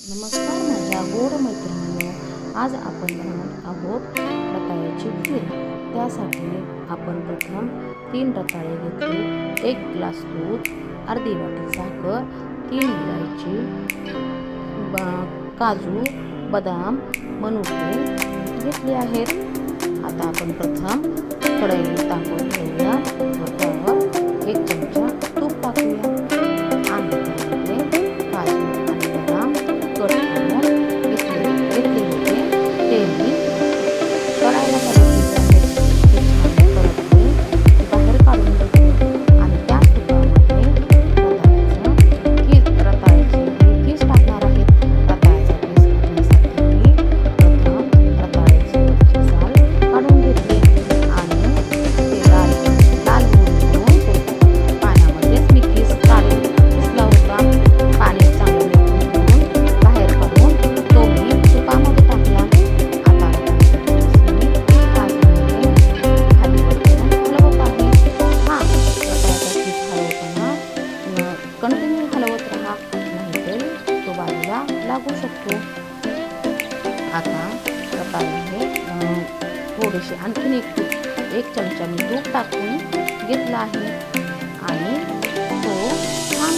नमस्कार माझ्या गोड मैत्रिणींनो, आज आपण बनवत आहोत रताळ्याची खीर। त्यासाठी आपण प्रथम 3 रताळे घेतले, 1 ग्लास दूध, अर्धी वाटी साखर, 3 इलायची, काजू, बदाम, मनुके घेतले आहेत। आता आपण प्रथम कढई तापवून घेऊया व त्यावर 1 चमचा तूप टाकूया आणि त्यामध्ये काजू आणि बदाम कट करून घेतले होते ते मी कढाईला बाहेर काढून घेतले आणि त्या तुपामध्ये रताळ्याचे कीस टाकणार आहेत। रताळ्याचा कीस टाकण्यासाठी मी प्रथम रताळ्याची वरची साल काढून घेतली आणि ते लाल होऊन ते पाण्यामध्येच मी कीस किसला होता। पाणी चांगले निथळून बाहेर काढून तो मी तुपामध्ये टाकला। आता खाली हलवत आहे। रताळ्याचा कीस हलवताना कंटिन्यू हलवत राहा, नाहीतर तो बाजूला लागू शकतो। आता रताळे थोडेसे आणखीन एक चमचा मी तूप टाकून घेतला आहे आणि तो छान